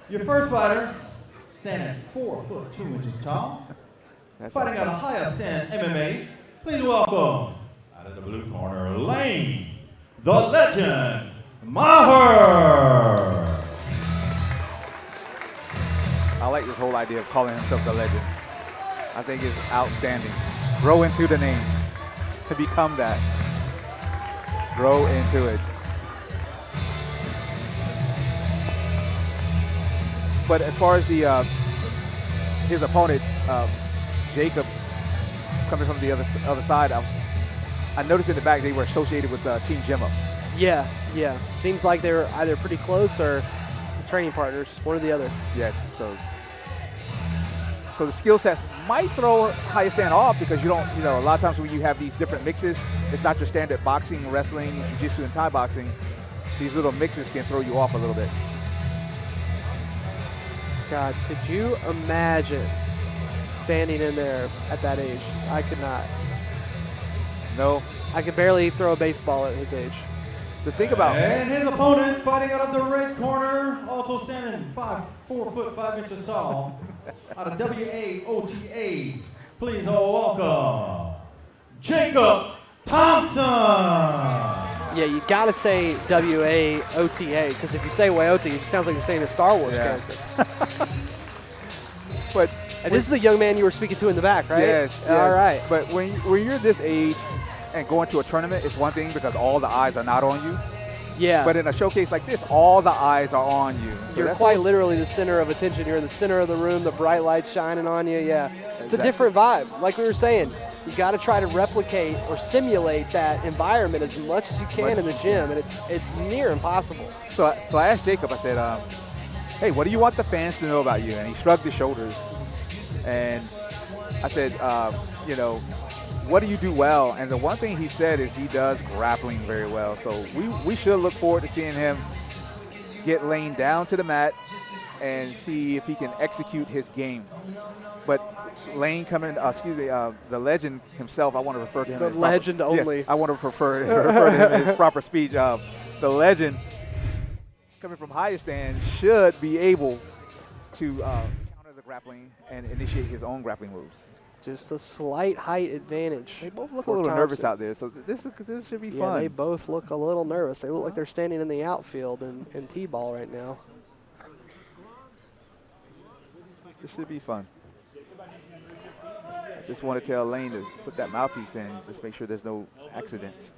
Your first fighter, standing 4 foot 2 inches tall, fighting out of Higher Stand MMA. Please welcome, out of the blue corner, Layne, the Legend, Maher. I like this whole idea of calling himself the Legend. I think it's outstanding. Grow into the name. To become that. Grow into it. But as far as the his opponent, Jacob, coming from the other side, I noticed in the back they were associated with Team Gemma. Yeah. Seems like they were either pretty close or training partners, one or the other. Yes. So the skill sets might throw Higher Stand off because you don't, a lot of times when you have these different mixes, it's not your standard boxing, wrestling, jiu-jitsu, and Thai boxing. These little mixes can throw you off a little bit. God, could you imagine standing in there at that age? I could not. No. I could barely throw a baseball at his age. To think about. And his opponent, fighting out of the red corner, also standing 4 foot 5 inches tall, out of WAOTA. Please all welcome, Jacob Thompson. Yeah, you gotta say WAOTA, because if you say WAOTA, it sounds like you're saying a Star Wars character. And this is the young man you were speaking to in the back, right? Yes. All right. But when you're this age and going to a tournament, it's one thing because all the eyes are not on you. Yeah. But in a showcase like this, all the eyes are on you. So you're quite literally the center of attention. You're in the center of the room, the bright lights shining on you. Yeah. It's a different vibe. Like we were saying, you got to try to replicate or simulate that environment as much as you can in the gym, and it's near impossible. So I asked Jacob, I said, hey, what do you want the fans to know about you? And he shrugged his shoulders. And I said, what do you do well? And the one thing he said is he does grappling very well. So we should look forward to seeing him get Layne down to the mat and see if he can execute his game. But Layne the Legend himself, I want to refer to him the as Legend proper, only. Yes, I want to refer to him in his proper speech. The Legend, coming from Higher Stand, should be able to counter the grappling and initiate his own grappling moves. Just a slight height advantage. They both look a little nervous out there, so this should be fun. Yeah, they both look a little nervous. They look like they're standing in the outfield in T-ball right now. This should be fun. Just want to tell Layne to put that mouthpiece in, just make sure there's no accidents.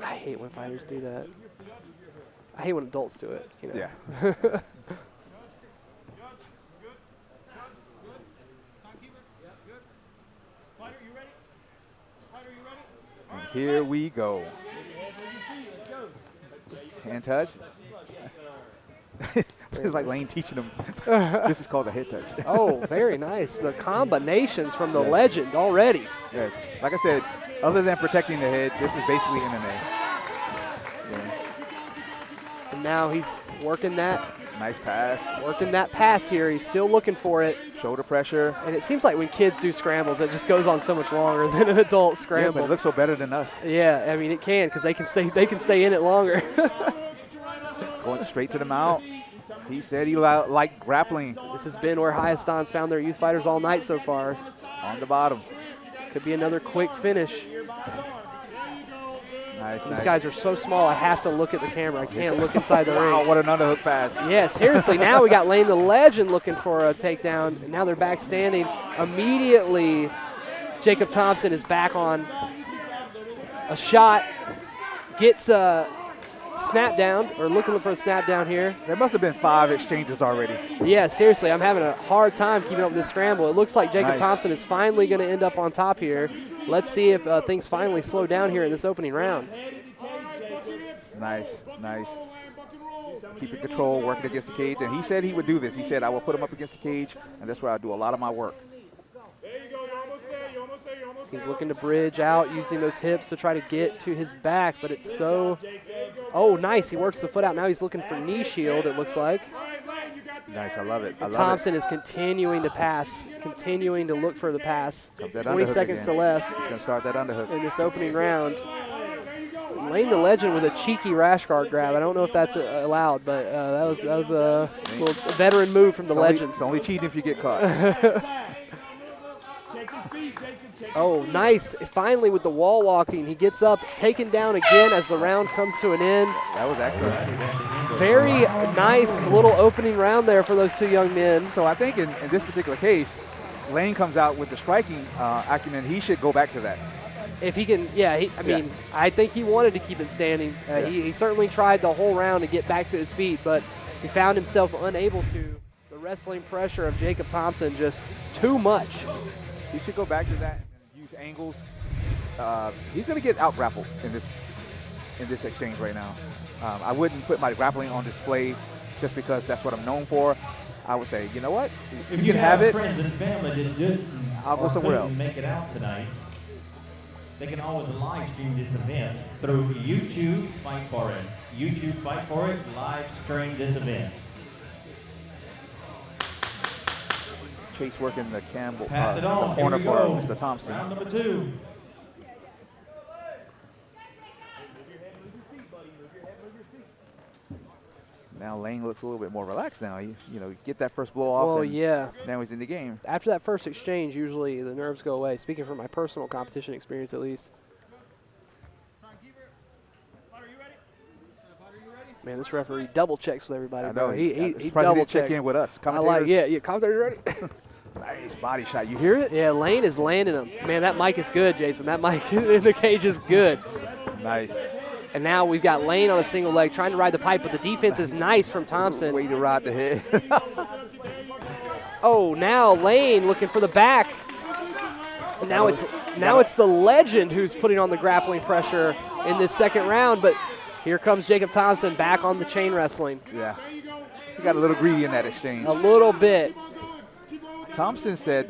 I hate when fighters do that. I hate when adults do it. Yeah. And here we go. Hand touch. It's like Layne teaching him. This is called a head touch. Oh, very nice. The combinations from the Legend already. Yes. Like I said, other than protecting the head, this is basically MMA. Yeah. And now he's working that. Nice pass. Working that pass here. He's still looking for it. Shoulder pressure. And it seems like when kids do scrambles, it just goes on so much longer than an adult scramble. Yeah, but it looks so better than us. Yeah, I mean it can because they can stay in it longer. Going straight to the mount. He said he liked grappling. This has been where Higher Stand's found their youth fighters all night so far. On the bottom. Could be another quick finish. Nice. These guys are so small, I have to look at the camera. I can't look inside the ring. Wow, what an underhook pass. Yeah, seriously. Now we got Layne the Legend looking for a takedown, and now they're back standing. Immediately, Jacob Thompson is back on a shot. Gets a snap down, or looking for a snap down here. There must have been 5 exchanges already. Yeah, seriously, I'm having a hard time keeping up with this scramble. It looks like Jacob Thompson is finally going to end up on top here. Let's see if things finally slow down here in this opening round. Nice. Keeping control, working against the cage. And he said he would do this. He said, I will put him up against the cage, and that's where I do a lot of my work. He's looking to bridge out, using those hips to try to get to his back, but it's so... Oh, nice. He works the foot out. Now he's looking for knee shield, it looks like. Nice. I love it. Thompson is continuing to pass, continuing to look for the pass. 20 seconds to left. He's going to start that underhook. In this opening round. Layne the Legend with a cheeky rash guard grab. I don't know if that's allowed, but that was a little veteran move from the Legend. It's only cheating if you get caught. Oh, nice. Finally with the wall walking, he gets up, taken down again as the round comes to an end. That was excellent. Very nice little opening round there for those two young men. So I think in this particular case, Layne comes out with the striking acumen. He should go back to that. If he can, I mean, I think he wanted to keep it standing. He certainly tried the whole round to get back to his feet, but he found himself unable to. The wrestling pressure of Jacob Thompson just too much. He should go back to that and use angles. He's going to get out grappled in this exchange right now. I wouldn't put my grappling on display just because that's what I'm known for. I would say, you know what? If you can have it. Friends and family that didn't I'll go somewhere else. Make it out tonight. They can always live stream this event through YouTube. Fight for it. YouTube, fight for it. Live stream this event. Chase working the Campbell Pass it on. the corner Here we for go. Mr. Thompson. Round number 2. Now Layne looks a little bit more relaxed now. You know, get that first blow off. Well, and yeah. Now he's in the game. After that first exchange, usually the nerves go away. Speaking from my personal competition experience, at least. Man, this referee double checks with everybody. I know. He check double checks. in with us. I like, Commentators. commentator ready. Nice body shot. You hear it? Yeah, Layne is landing him. Man, that mic is good, Jason. That mic in the cage is good. Nice. And now we've got Layne on a single leg trying to ride the pipe, but the defense is nice from Thompson. Way to ride the head. Oh, now Layne looking for the back. And now it's the Legend who's putting on the grappling pressure in this second round, but here comes Jacob Thompson back on the chain wrestling. Yeah. He got a little greedy in that exchange. A little bit. Thompson said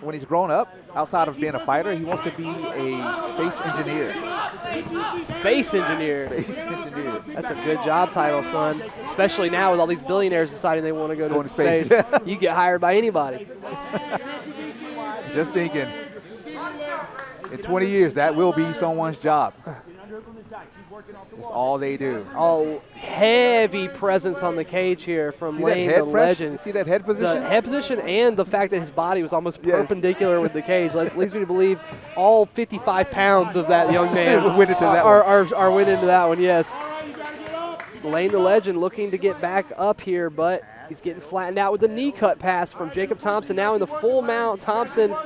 when he's grown up, outside of being a fighter, he wants to be a space engineer. Space engineer. Space engineer. That's a good job title, son. Especially now with all these billionaires deciding they want to go to space. You get hired by anybody. Just thinking, in 20 years, that will be someone's job. That's all they do. All heavy presence on the cage here from Layne the Legend. See that head position? The head position and the fact that his body was almost perpendicular with the cage leads me to believe all 55 pounds of that young man went into that are went into that one, yes. Layne the Legend looking to get back up here, but he's getting flattened out with a knee cut pass from Jacob Thompson. Now in the full mount, Thompson.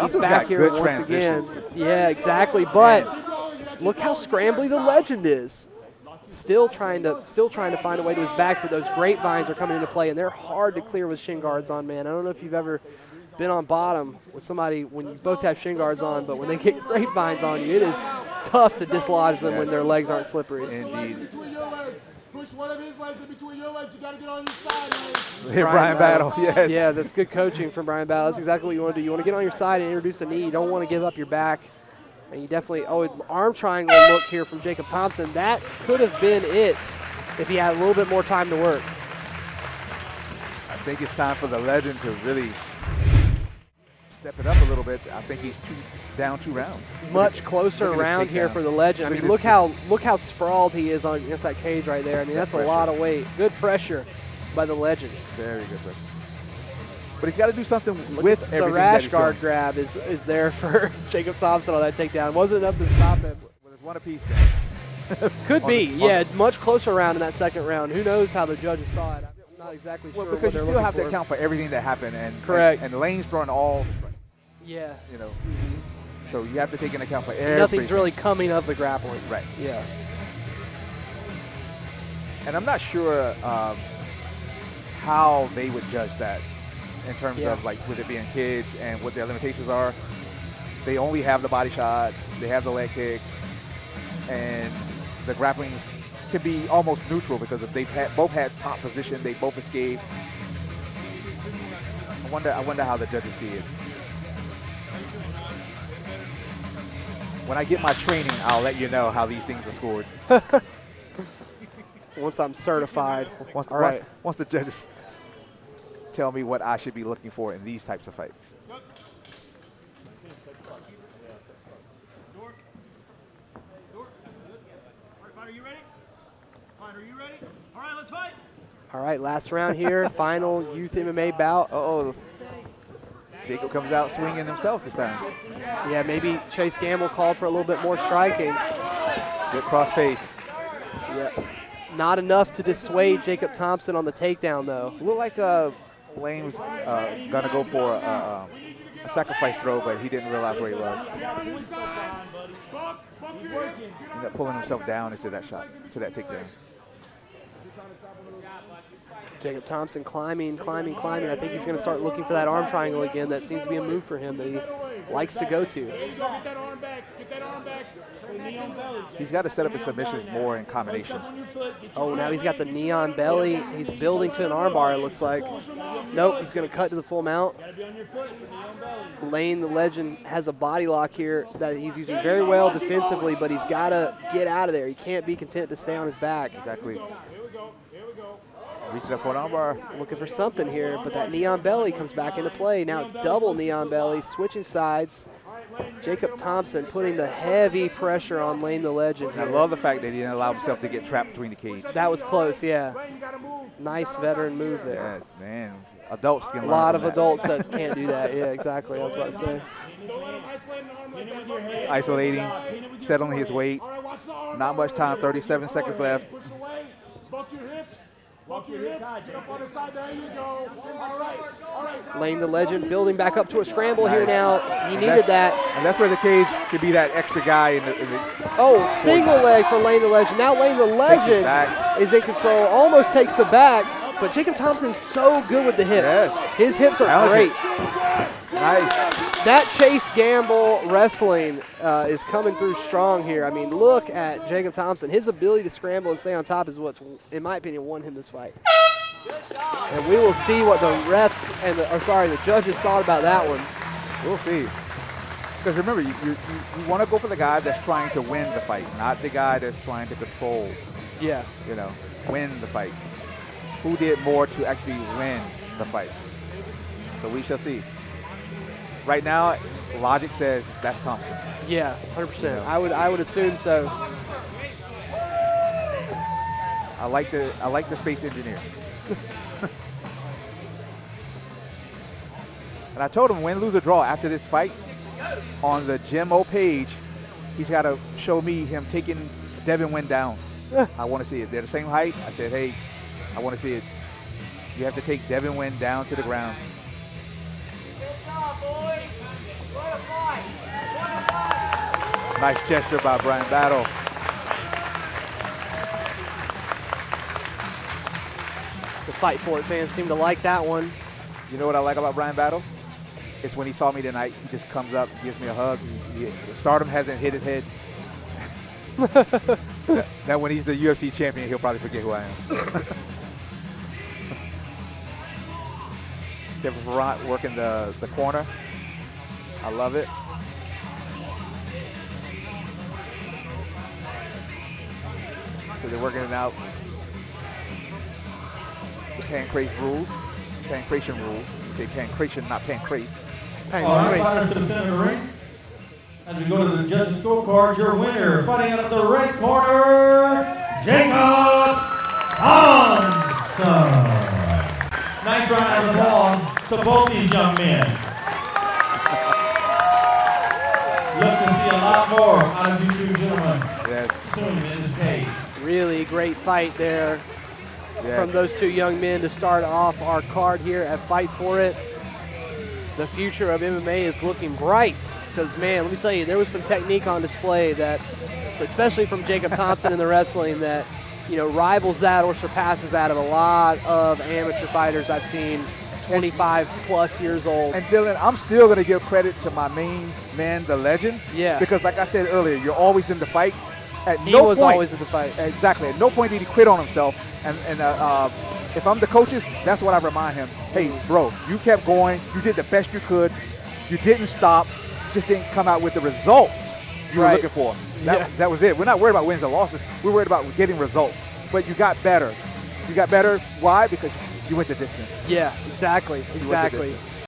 He's back here once again. Yeah, exactly. But look how scrambly the Legend is. Still trying to find a way to his back, but those grapevines are coming into play, and they're hard to clear with shin guards on, man. I don't know if you've ever been on bottom with somebody when you both have shin guards on, but when they get grapevines on you, it is tough to dislodge them when their legs aren't slippery. Indeed. Push one of his legs in between your legs. You got to get on your side. Hit Brian Battle, yes. Yeah, that's good coaching from Brian Battle. That's exactly what you want to do. You want to get on your side and introduce a knee. You don't want to give up your back. And you definitely, arm triangle look here from Jacob Thompson. That could have been it if he had a little bit more time to work. I think it's time for the Legend to really step it up a little bit. I think he's down 2 rounds. Much closer round here for the Legend. I mean, look how sprawled he is against that cage right there. I mean, that's a lot of weight. Good pressure by the Legend. Very good pressure. But he's got to do something with everything. The rash guard grab is there for Jacob Thompson on that takedown. Wasn't enough to stop him. Well, there's one apiece there. Could be, yeah. Much closer round in that second round. Who knows how the judges saw it? I'm not exactly sure. Well, because you still have to account for everything that happened, and correct. And Layne's throwing all. Yeah. You know. So you have to take into account for everything. Nothing's really coming of the grappling. Right. Yeah. And I'm not sure how they would judge that in terms of, like, with it being kids and what their limitations are. They only have the body shots, they have the leg kicks, and the grapplings can be almost neutral because if they've both had top position, they both escaped. I wonder how the judges see it. When I get my training, I'll let you know how these things are scored. Once I'm certified. Once the judges tell me what I should be looking for in these types of fights. are you ready? Fine, are you ready? All right, let's fight. All right, last round here, final youth MMA bout. Uh-oh. Jacob comes out swinging himself this time. Yeah, maybe Chase Gamble called for a little bit more striking. Good cross face. Yeah. Not enough to dissuade Jacob Thompson on the takedown, though. Looked like Layne was going to go for a sacrifice throw, but he didn't realize where he was. Ended up pulling himself down into that shot, to that takedown. Jacob Thompson climbing. I think he's going to start looking for that arm triangle again. That seems to be a move for him that he likes to go to. Get that arm back. Get that arm back. He's got to set up his submissions more in combination. Oh, now he's got the neon belly. He's building to an armbar, it looks like. Nope, he's going to cut to the full mount. Layne, the legend, has a body lock here that he's using very well defensively, but he's got to get out of there. He can't be content to stay on his back. Exactly. Reaching up for an armbar. Looking for something here, but that neon belly comes back into play. Now it's double neon belly, switching sides. Jacob Thompson putting the heavy pressure on Layne the Legend. And I love the fact that he didn't allow himself to get trapped between the cage. That was close, yeah. Nice veteran move there. Yes, man. Adults can learn. A lot of from that. adults that can't do that. Yeah, exactly. I was about to say. He's isolating, settling his weight. Not much time, 37 seconds left. Buck your hips. Buck your hips. Get up on the side. There you go. All right. Layne the Legend building back up to a scramble here now. He needed that. And that's where the cage could be that extra guy in the Oh, single leg for Layne the Legend. Now Layne the Legend is in control, almost takes the back, but Jacob Thompson's so good with the hips. Yes. His hips are great. Nice. That Chase Gamble wrestling is coming through strong here. I mean, look at Jacob Thompson. His ability to scramble and stay on top is what's, in my opinion, won him this fight. And we will see what the refs and the judges thought about that one. We'll see. Because remember, you want to go for the guy that's trying to win the fight, not the guy that's trying to control. Yeah. You know, win the fight. Who did more to actually win the fight? So we shall see. Right now, logic says that's Thompson. Yeah, 100%. Yeah. I would assume so. I like the space engineer. And I told him, win, lose, or draw, after this fight, on the GMO page, he's got to show me him taking Devin Wynn down. I want to see it. They're the same height. I said, hey, I want to see it. You have to take Devin Wynn down to the ground. Nice gesture by Brian Battle. The Fight For It fans seem to like that one. You know what I like about Brian Battle? It's when he saw me tonight, he just comes up, gives me a hug. Stardom hasn't hit his head. Now when he's the UFC champion, he'll probably forget who I am. Kevin Ferrant working the corner. I love it. So they're working it out. The pancreas rules. Pancreation rules. Say pancreation, not pancrease. All right, fighters to the center of the ring. As we go to the judges' scorecard, your winner, fighting out of the red corner, Jacob Thompson. Nice round of applause to both these young men. Look to see a lot more out of you two gentlemen soon in this cage. Really great fight there from those two young men to start off our card here at Fight For It. The future of MMA is looking bright because, man, let me tell you, there was some technique on display that, especially from Jacob Thompson in the wrestling, that, you know, rivals that or surpasses that of a lot of amateur fighters I've seen 25 plus years old. And Dylan, I'm still going to give credit to my main man, the legend. Yeah. Because like I said earlier, you're always in the fight. He was always in the fight. Exactly. At no point did he quit on himself. And if I'm the coaches, that's what I remind him. Hey, bro, you kept going. You did the best you could. You didn't stop. Just didn't come out with the result you were looking for. That was it. We're not worried about wins and losses. We're worried about getting results. But you got better. You got better. Why? Because you went the distance. Yeah, exactly.